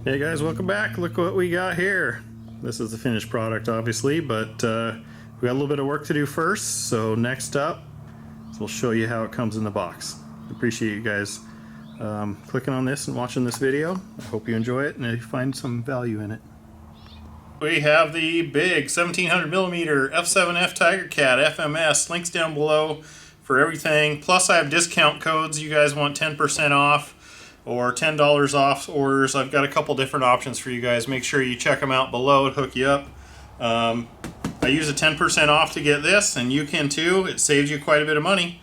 Hey guys, welcome back. Look what we got here. This is the finished product, obviously, but we got a little bit of work to do first. So next up, we'll show you how it comes in the box. Appreciate you guys clicking on this and watching this video. I hope you enjoy it and you find some value in it. We have the big 1700mm F7F Tigercat FMS. Links down below for everything. Plus I have discount codes. You guys want 10% off or $10 off orders. I've got a couple different options for you guys. Make sure you check them out below to hook you up. I use a 10% off to get this, and you can too. It saves you quite a bit of money,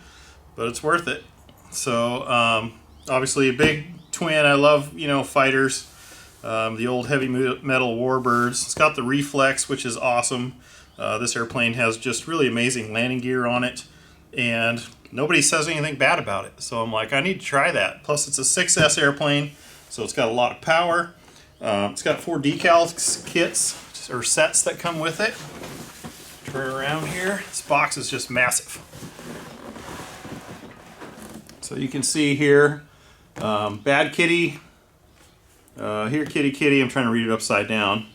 but it's worth it. So obviously a big twin. I love, you know, fighters. The old heavy metal warbirds. It's got the reflex, which is awesome. This airplane has just really amazing landing gear on it, and nobody says anything bad about it. So I'm like, I need to try that. Plus it's a 6S airplane, so it's got a lot of power. It's got 4 decal kits or sets that come with it. Turn around here. This box is just massive. So you can see here, Bad Kitty. Here, Kitty Kitty. I'm trying to read it upside down.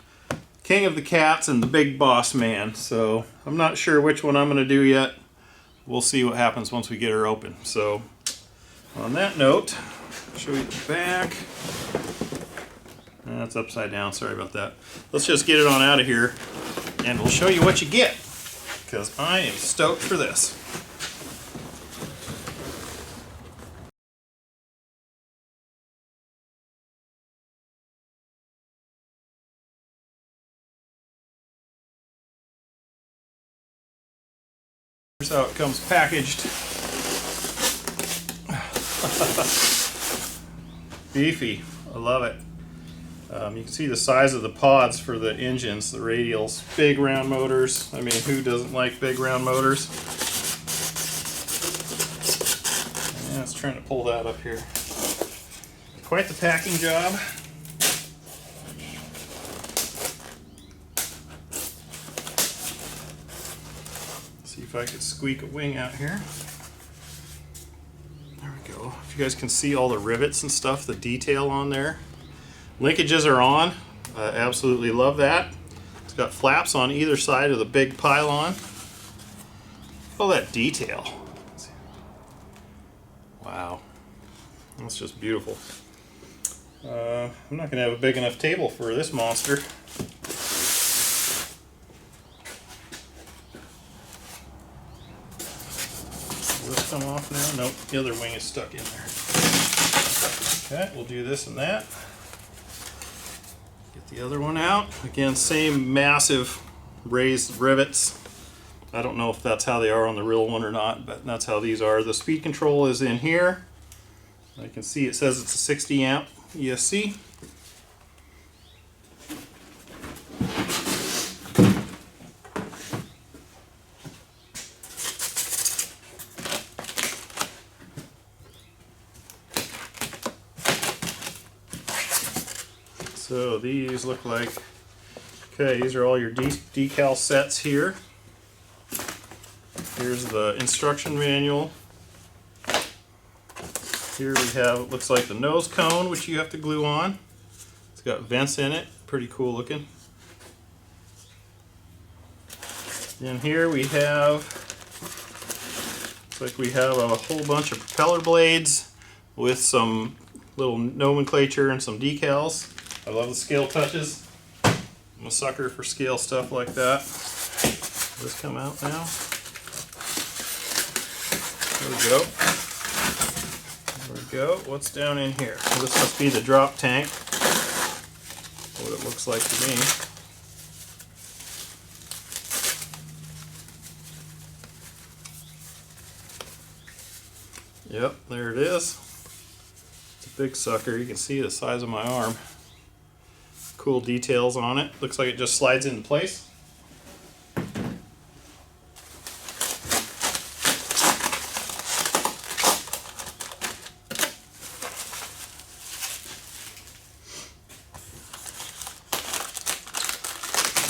King of the Cats and the Big Boss Man. So I'm not sure which one I'm going to do yet. We'll see what happens once we get her open. So on that note, I'll show you the back. That's upside down. Sorry about that. Let's just get it on out of here and we'll show you what you get, because I am stoked for this. Here's how it comes packaged. Beefy. I love it. You can see the size of the pods for the engines, the radials. Big round motors. I mean, who doesn't like big round motors? Yeah, it's trying to pull that up here. Quite the packing job. See if I could squeak a wing out here. There we go. If you guys can see all the rivets and stuff, the detail on there. Linkages are on. I absolutely love that. It's got flaps on either side of the big pylon. All that detail. Wow. That's just beautiful. I'm not going to have a big enough table for this monster. Will this come off now? Nope, the other wing is stuck in there. Okay, we'll do this and that. Get the other one out. Again, same massive raised rivets. I don't know if that's how they are on the real one or not, but that's how these are. The speed control is in here. I can see it says it's a 60 amp ESC. So these look like, okay, these are all your decal sets here. Here's the instruction manual. Here we have, it looks like the nose cone, which you have to glue on. It's got vents in it, pretty cool looking. And here we have, looks like we have a whole bunch of propeller blades with some little nomenclature and some decals. I love the scale touches. I'm a sucker for scale stuff like that. Will this come out now? There we go. There we go. What's down in here? Well, this must be the drop tank. What it looks like to me. Yep, there it is. It's a big sucker. You can see the size of my arm. Cool details on it. Looks like it just slides into place.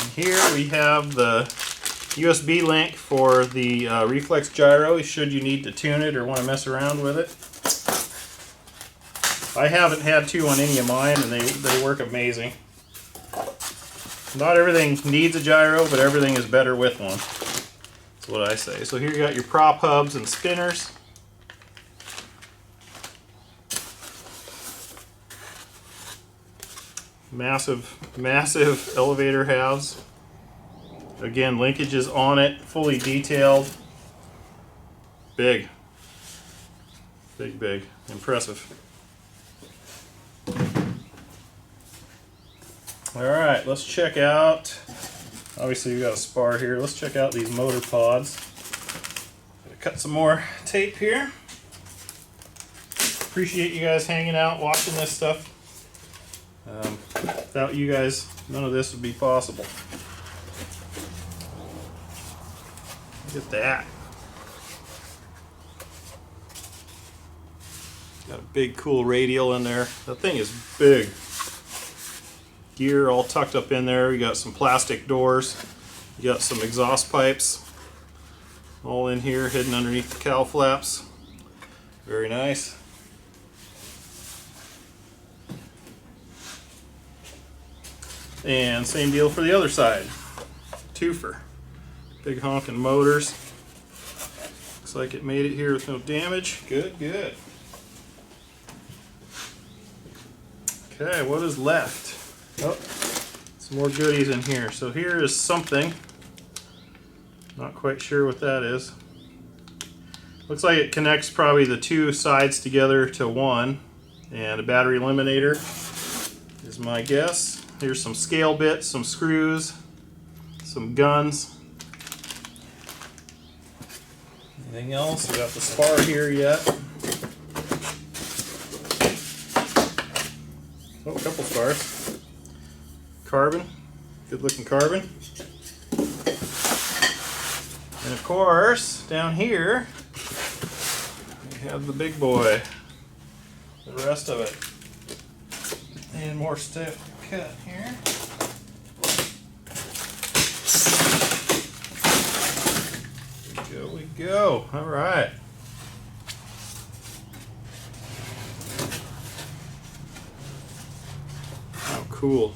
And here we have the USB link for the reflex gyro should you need to tune it or want to mess around with it. I haven't had to on any of mine, and they work amazing. Not everything needs a gyro, but everything is better with one. That's what I say. So here you got your prop hubs and spinners. Massive, massive elevator halves. Again, linkages on it, fully detailed. Big. Big, big. Impressive. Alright, let's check out, obviously we got a spar here, let's check out these motor pods. Gonna cut some more tape here. Appreciate you guys hanging out, watching this stuff. Without you guys, none of this would be possible. Look at that. Got a big cool radial in there. That thing is big. Gear all tucked up in there. You got some plastic doors. You got some exhaust pipes all in here, hidden underneath the cowl flaps. Very nice. And same deal for the other side. Twofer. Big honking motors. Looks like it made it here with no damage. Good, good. Okay, what is left? Oh, some more goodies in here. So here is something. Not quite sure what that is. Looks like it connects probably the two sides together to one. And a battery eliminator is my guess. Here's some scale bits, some screws, some guns. Anything else? We got the spar here yet. Oh, a couple spars. Carbon, good looking carbon. And of course, down here, we have the big boy. The rest of it. And more stuff to cut here. Here we go. All right. How cool.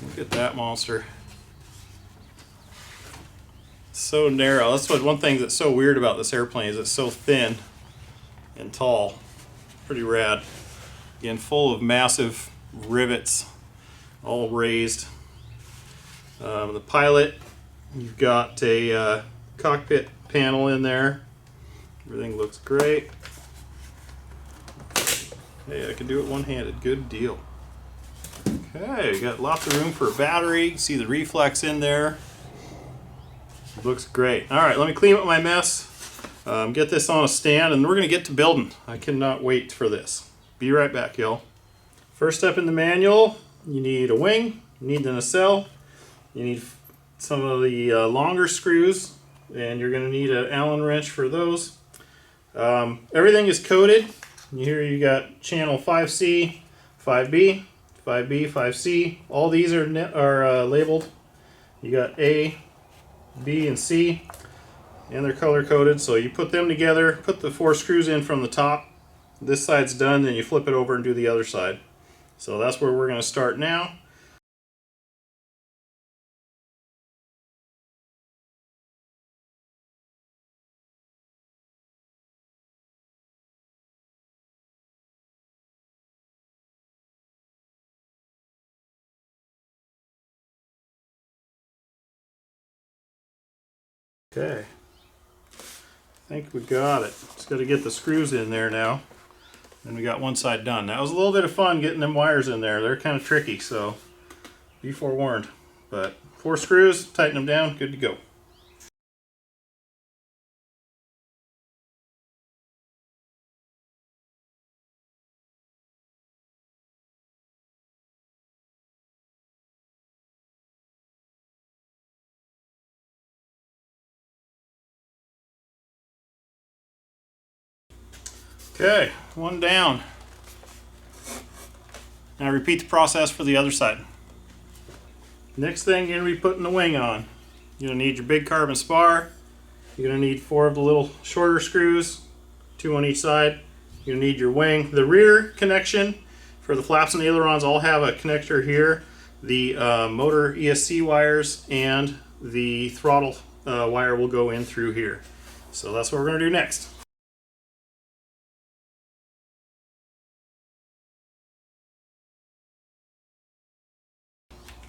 Look at that monster. So narrow. That's what one thing that's so weird about this airplane is it's so thin and tall. Pretty rad. Again, full of massive rivets, all raised. The pilot, you've got a cockpit panel in there. Everything looks great. Hey, I can do it one-handed. Good deal. Okay, you got lots of room for a battery. You can see the reflex in there. Looks great. All right, let me clean up my mess. Get this on a stand, and we're going to get to building. I cannot wait for this. Be right back, y'all. First step in the manual, you need a wing, you need the nacelle, you need some of the longer screws, and you're going to need an Allen wrench for those. Everything is coated. Here you got channel 5C, 5B, 5B, 5C. All these are labeled. You got A, B, and C, and they're color coded. So you put them together, put the 4 screws in from the top. This side's done, then you flip it over and do the other side. So that's where we're going to start now. Okay, I think we got it. Just got to get the screws in there now. And we got one side done. That was a little bit of fun getting them wires in there. They're kind of tricky, so be forewarned. But 4 screws, tighten them down, good to go. Okay, one down. Now repeat the process for the other side. Next thing, you're going to be putting the wing on. You're going to need your big carbon spar. You're going to need 4 of the little shorter screws, 2 on each side, You need your wing. The rear connection for the flaps and the ailerons all have a connector here. The motor ESC wires and the throttle wire will go in through here. So that's what we're going to do next.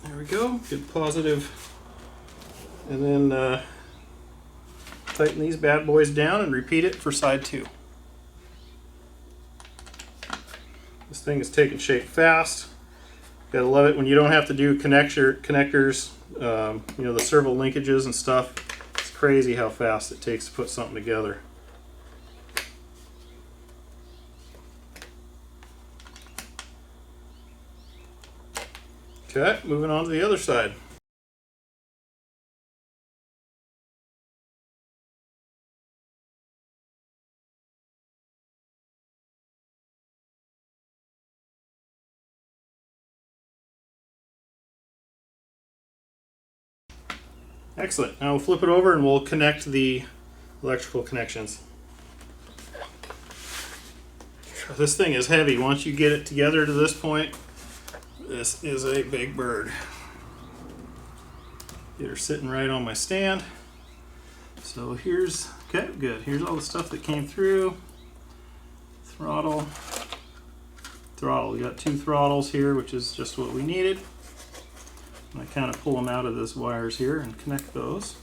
There we go, good positive. And then tighten these bad boys down and repeat it for side 2. This thing is taking shape fast. Gotta love it when you don't have to do connectors, you know, the servo linkages and stuff. It's crazy how fast it takes to put something together. Okay, moving on to the other side. Excellent. Now we'll flip it over and we'll connect the electrical connections. This thing is heavy. Once you get it together to this point, this is a big bird. Get her sitting right on my stand. So here's, okay, good. Here's all the stuff that came through. Throttle. We got 2 throttles here, which is just what we needed. I kind of pull them out of those wires here and connect those.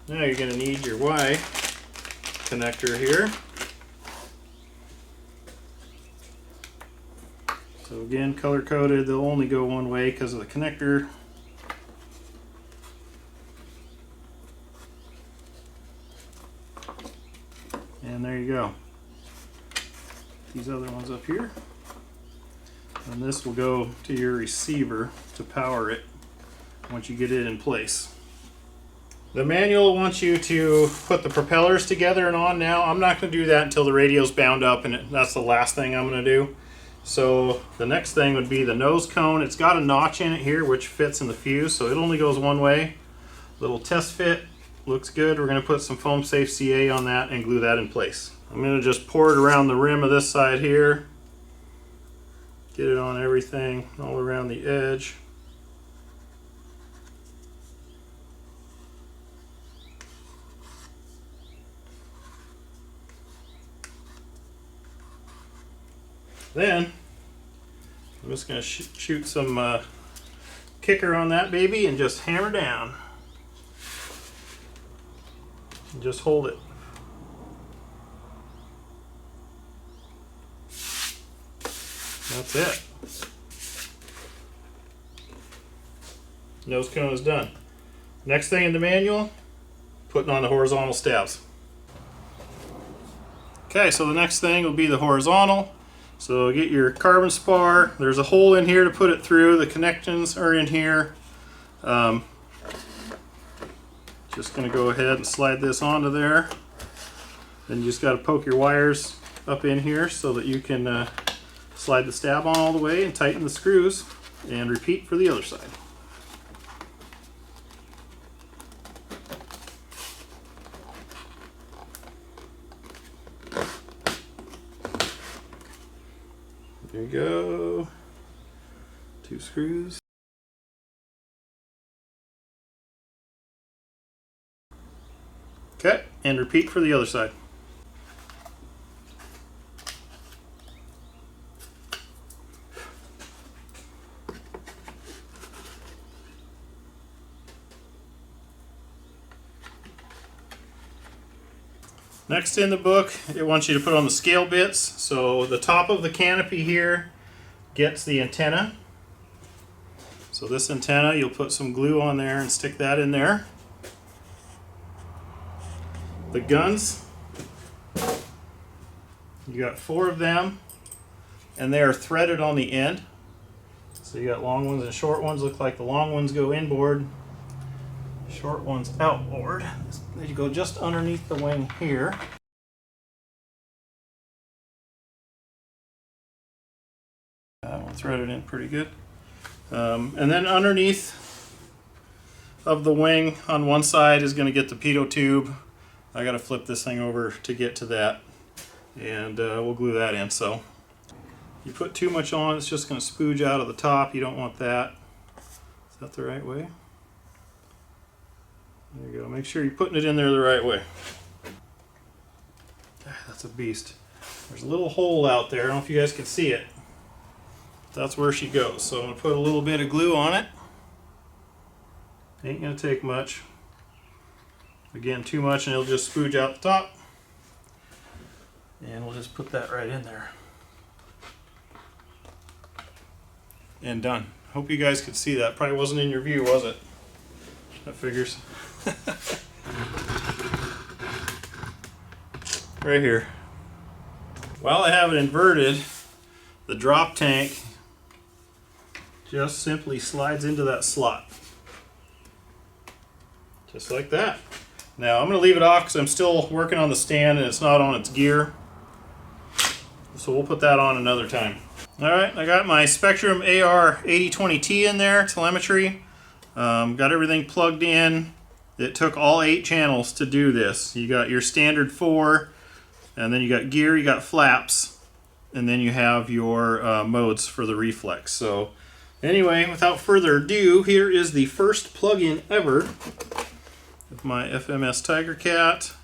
Now you're going to need your Y connector here. So again, color coded, they'll only go one way because of the connector. And there you go. These other ones up here. And this will go to your receiver to power it once you get it in place. The manual wants you to put the propellers together and on now. I'm not going to do that until the radio's bound up, and that's the last thing I'm going to do. So the next thing would be the nose cone. It's got a notch in it here which fits in the fuse, so it only goes one way. Little test fit. Looks good. We're going to put some foam safe CA on that and glue that in place. I'm going to just pour it around the rim of this side here. Get it on everything all around the edge. Then I'm just going to shoot some kicker on that baby and just hammer down. And just hold it. That's it. Nose cone is done. Next thing in the manual, putting on the horizontal stabs. Okay, so the next thing will be the horizontal. So get your carbon spar. There's a hole in here to put it through. The connections are in here. Just going to go ahead and slide this onto there. Then you just got to poke your wires up in here so that you can slide the stab on all the way and tighten the screws, and repeat for the other side. There you go. 2 screws. Okay, and repeat for the other side. Next in the book, it wants you to put on the scale bits. So the top of the canopy here gets the antenna. So this antenna, you'll put some glue on there and stick that in there. The guns, you got 4 of them, and they are threaded on the end. So you got long ones and short ones. Look like the long ones go inboard, short ones outboard. They go just underneath the wing here. That one threaded in pretty good. And then underneath of the wing on one side is going to get the pitot tube. I got to flip this thing over to get to that, and we'll glue that in. So you put too much on, it's just going to spooge out of the top. You don't want that. Is that the right way? There you go. Make sure you're putting it in there the right way. That's a beast. There's a little hole out there. I don't know if you guys can see it. That's where she goes. So I'm going to put a little bit of glue on it. Ain't going to take much. Again, too much and it'll just spooge out the top. And we'll just put that right in there. And done. Hope you guys could see that. Probably wasn't in your view, was it? That figures. Right here. While I have it inverted, the drop tank just simply slides into that slot. Just like that. Now I'm going to leave it off because I'm still working on the stand and it's not on its gear. So we'll put that on another time. Alright, I got my Spectrum AR8020T in there, telemetry. Got everything plugged in. It took all 8 channels to do this. You got your standard 4, and then you got gear, you got flaps, and then you have your modes for the reflex. So anyway, without further ado, here is the first plug-in ever of my FMS Tigercat.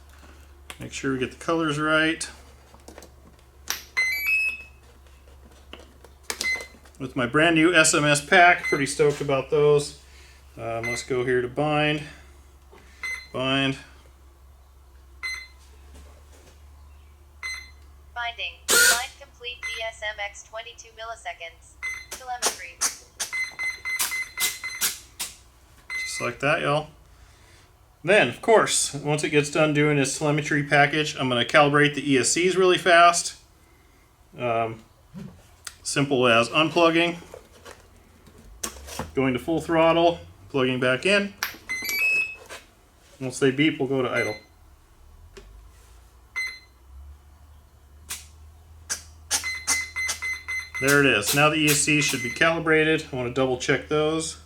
Make sure we get the colors right. With my brand new SMS pack, pretty stoked about those. Let's go here to bind. Bind. Binding. Bind complete DSMX 22 milliseconds. Telemetry. Just like that, y'all. Then, of course, once it gets done doing its telemetry package, I'm going to calibrate the ESCs really fast. Simple as unplugging, going to full throttle, plugging back in. Once they beep, we'll go to idle. There it is. Now the ESCs should be calibrated. I want to double check those.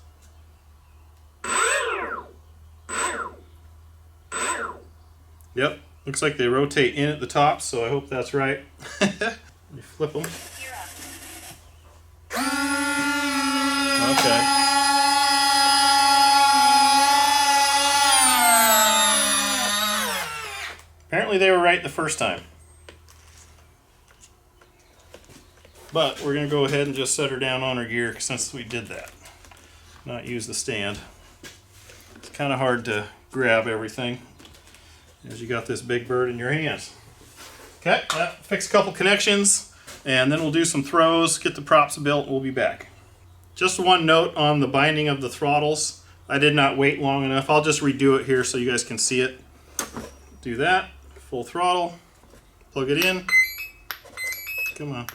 Yep, looks like they rotate in at the top, so I hope that's right. Let me flip them. Okay. Apparently they were right the first time. But we're going to go ahead and just set her down on her gear since we did that. Not use the stand. It's kind of hard to grab everything as you got this big bird in your hands. Okay, fix a couple connections and then we'll do some throws, get the props built, and we'll be back. Just one note on the binding of the throttles. I did not wait long enough. I'll just redo it here so you guys can see it. Do that. Full throttle. Plug it in. Come on.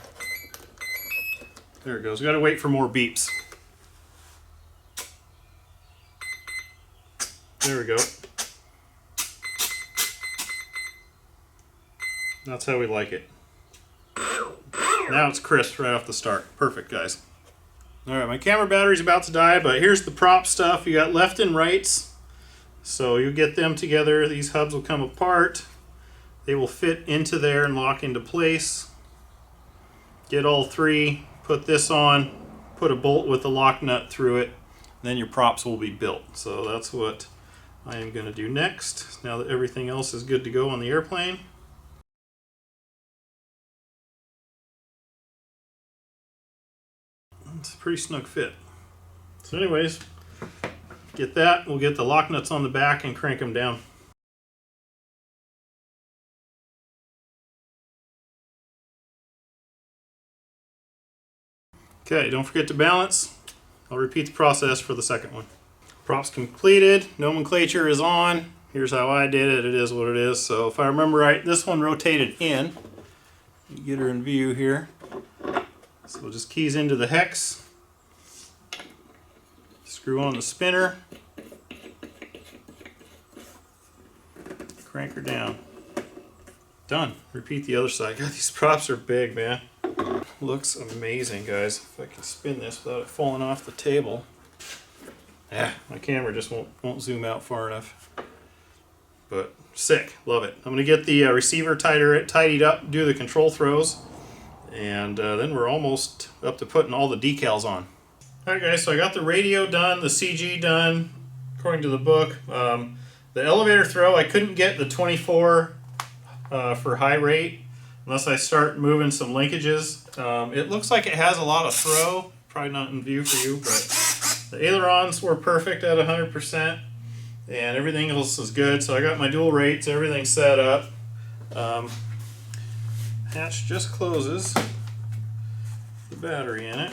There it goes. We got to wait for more beeps. There we go. That's how we like it. Now it's crisp right off the start. Perfect, guys. Alright, my camera battery's about to die, but here's the prop stuff. You got left and rights. So you get them together. These hubs will come apart. They will fit into there and lock into place. Get all 3. Put this on. Put a bolt with a lock nut through it. Then your props will be built. So that's what I am going to do next. Now that everything else is good to go on the airplane. It's a pretty snug fit. So anyways, get that. We'll get the lock nuts on the back and crank them down. Okay, don't forget to balance. I'll repeat the process for the second one. Props completed. Nomenclature is on. Here's how I did it. It is what it is. So if I remember right, this one rotated in. Get her in view here. So we'll just keys into the hex, screw on the spinner, crank her down. Done. Repeat the other side. God, these props are big, man. looks amazing, guys. If I can spin this without it falling off the table. Yeah, my camera just won't zoom out far enough. But sick, love it. I'm gonna get the receiver tidied up, do the control throws, and then we're almost up to putting all the decals on. All right, guys. So I got the radio done, the CG done, according to the book. The elevator throw, I couldn't get the 24 for high rate unless I start moving some linkages. It looks like it has a lot of throw, probably not in view for you, but the ailerons were perfect at 100%, and everything else is good. So I got my dual rates, everything set up. Hatch just closes, the battery in it.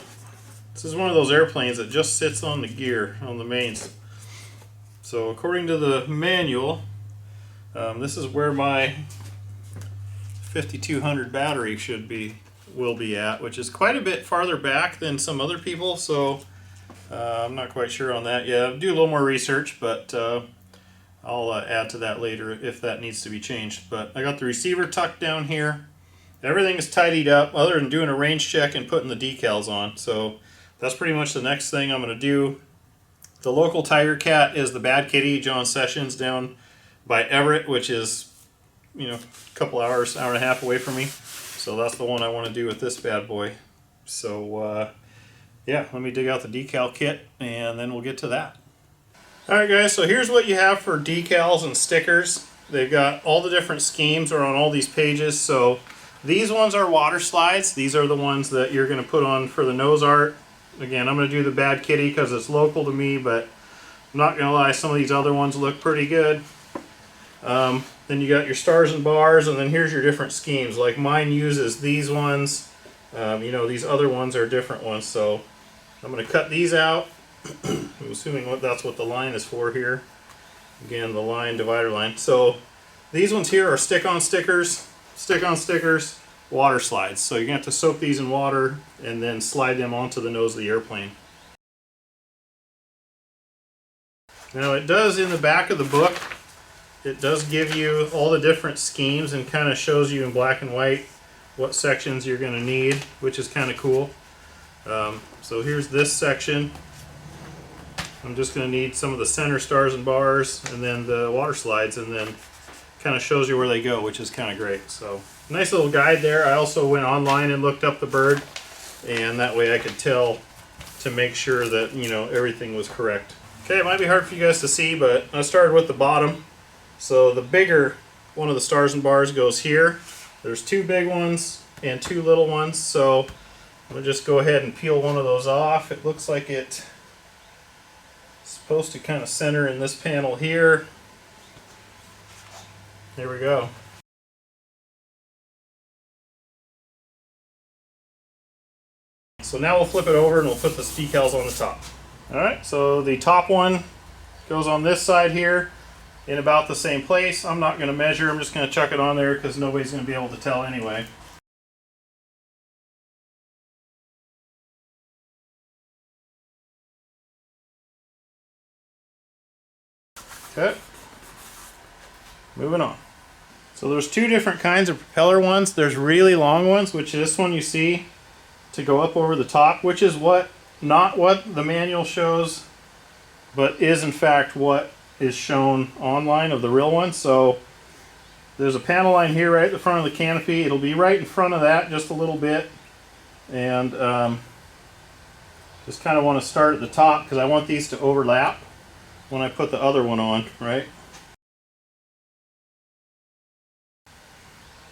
This is one of those airplanes that just sits on the gear, on the mains. So according to the manual, this is where my 5200 battery will be at, which is quite a bit farther back than some other people, so I'm not quite sure on that yet. I'll do a little more research, but I'll add to that later if that needs to be changed. But I got the receiver tucked down here. Everything is tidied up other than doing a range check and putting the decals on. So that's pretty much the next thing I'm going to do. The local Tigercat is the Bad Kitty, John Sessions, down by Everett, which is, you know, a couple hours, hour and a half away from me. So that's the one I want to do with this bad boy. So yeah, let me dig out the decal kit and then we'll get to that. Alright guys, so here's what you have for decals and stickers. They've got all the different schemes are on all these pages. So these ones are water slides. These are the ones that you're going to put on for the nose art. Again, I'm going to do the Bad Kitty because it's local to me, but I'm not going to lie, some of these other ones look pretty good. Then you got your stars and bars, and then here's your different schemes. Like mine uses these ones. You know, these other ones are different ones, so I'm going to cut these out. I'm assuming that's what the line is for here. Again, the line, divider line. So these ones here are stick-on stickers, water slides. So you're going to have to soak these in water and then slide them onto the nose of the airplane. Now it does, in the back of the book, it does give you all the different schemes and kind of shows you in black and white what sections you're going to need, which is kind of cool. So here's this section. I'm just going to need some of the center stars and bars and then the water slides, and then kind of shows you where they go, which is kind of great. So nice little guide there. I also went online and looked up the bird, and that way I could tell to make sure that, you know, everything was correct. Okay, it might be hard for you guys to see, but I started with the bottom. So the bigger one of the stars and bars goes here. There's two big ones and two little ones, so I'm going to just go ahead and peel one of those off. It looks like it's supposed to kind of center in this panel here. There we go. So now we'll flip it over and we'll put the decals on the top. Alright, so the top one goes on this side here in about the same place. I'm not going to measure, I'm just going to chuck it on there because nobody's going to be able to tell anyway. Okay, moving on. So there's two different kinds of propeller ones. There's really long ones, which this one you see to go up over the top, which is not what the manual shows, but is in fact what is shown online of the real one. So there's a panel line here right at the front of the canopy. It'll be right in front of that just a little bit, and just kind of want to start at the top because I want these to overlap when I put the other one on, right?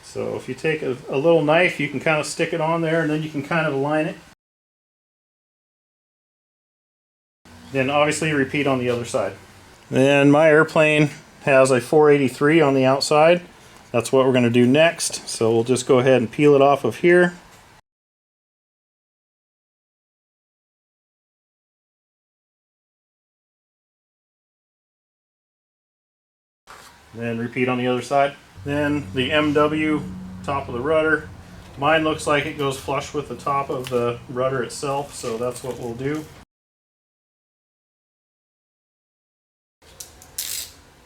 So if you take a little knife, you can kind of stick it on there and then you can kind of align it. Then obviously repeat on the other side. Then my airplane has a 483 on the outside. That's what we're going to do next. So we'll just go ahead and peel it off of here. Then repeat on the other side. Then the MW top of the rudder. Mine looks like it goes flush with the top of the rudder itself, so that's what we'll do.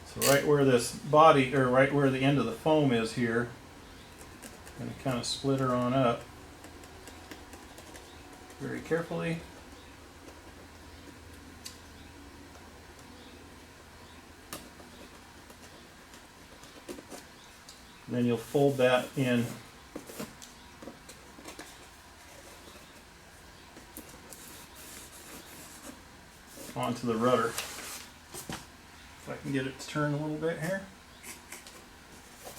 So right where this body, or right where the end of the foam is here, I'm going to kind of split her on up. very carefully. And then you'll fold that in onto the rudder. If I can get it to turn a little bit here.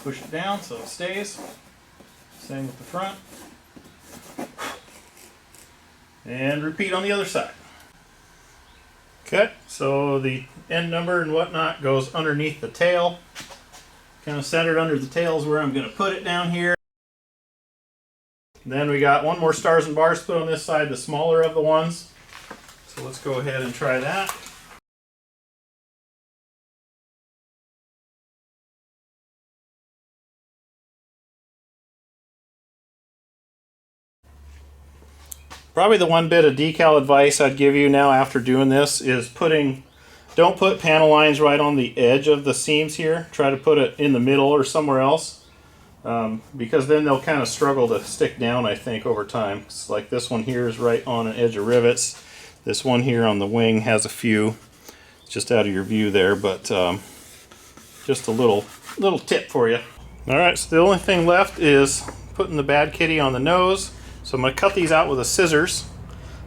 Push it down so it stays. Same with the front. And repeat on the other side. Okay, so the end number and whatnot goes underneath the tail. Kind of centered under the tail is where I'm going to put it down here. Then we got one more stars and bars to put on this side, the smaller of the ones. So let's go ahead and try that. Probably the one bit of decal advice I'd give you now after doing this is don't put panel lines right on the edge of the seams here. Try to put it in the middle or somewhere else, because then they'll kind of struggle to stick down, I think, over time. It's like this one here is right on an edge of rivets. This one here on the wing has a few. It's just out of your view there, but just a little tip for you. All right, so the only thing left is putting the bad kitty on the nose. So I'm going to cut these out with the scissors,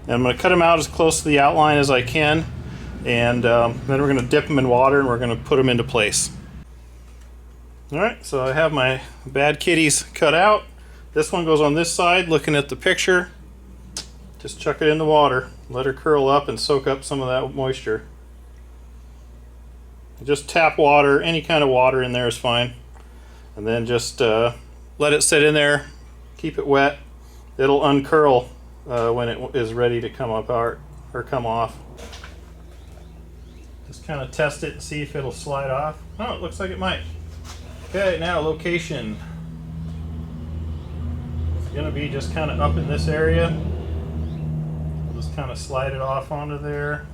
and I'm going to cut them out as close to the outline as I can, and then we're going to dip them in water and we're going to put them into place. Alright, so I have my bad kitties cut out. This one goes on this side looking at the picture. Just chuck it in the water, let her curl up and soak up some of that moisture. Just tap water, any kind of water in there is fine, and then just let it sit in there, keep it wet. It'll uncurl when it is ready to come apart or come off. Just kind of test it and see if it'll slide off. Oh, it looks like it might. Okay, now location. It's going to be just kind of up in this area. We'll just kind of slide it off onto there.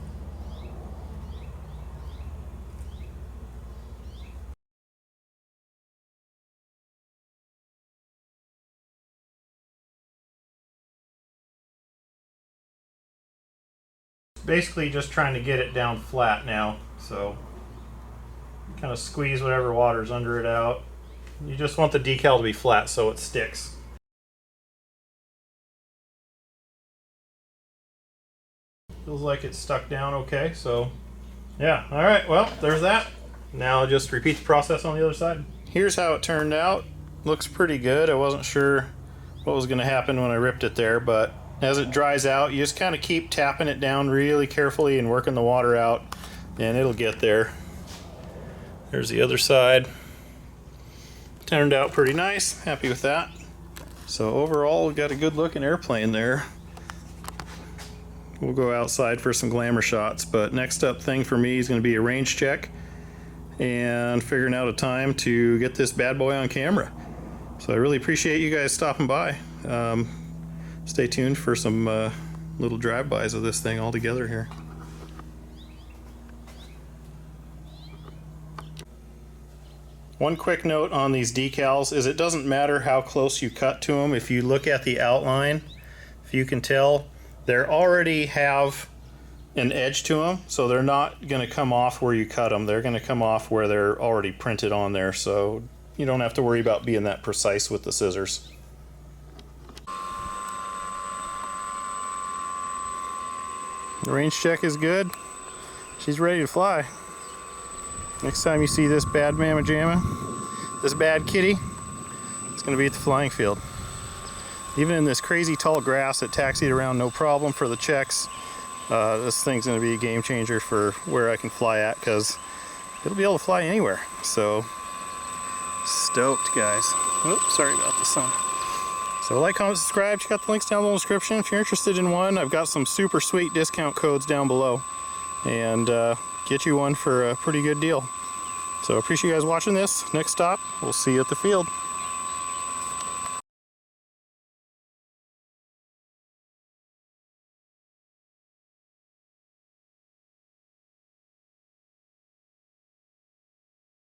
Basically just trying to get it down flat now, so kind of squeeze whatever water's under it out. You just want the decal to be flat so it sticks. Feels like it's stuck down okay, so yeah. Alright, well, there's that. Now just repeat the process on the other side. Here's how it turned out. Looks pretty good. I wasn't sure what was going to happen when I ripped it there, but as it dries out, you just kind of keep tapping it down really carefully and working the water out, and it'll get there. There's the other side. Turned out pretty nice. Happy with that. So overall, we've got a good looking airplane there. We'll go outside for some glamour shots, but next up thing for me is going to be a range check and figuring out a time to get this bad boy on camera. So I really appreciate you guys stopping by. Stay tuned for some little drive-bys of this thing all together here. One quick note on these decals is it doesn't matter how close you cut to them. If you look at the outline, if you can tell, they already have an edge to them, so they're not going to come off where you cut them. They're going to come off where they're already printed on there, so you don't have to worry about being that precise with the scissors. The range check is good. She's ready to fly. Next time you see this bad mamma jamma, this bad kitty, it's going to be at the flying field. Even in this crazy tall grass, it taxied around no problem for the checks. This thing's going to be a game changer for where I can fly at, because it'll be able to fly anywhere. So stoked, guys. Oops, sorry about the sun. So like, comment, subscribe, check out the links down below in the description. If you're interested in one, I've got some super sweet discount codes down below, and get you one for a pretty good deal. So appreciate you guys watching this. Next stop, we'll see you at the field.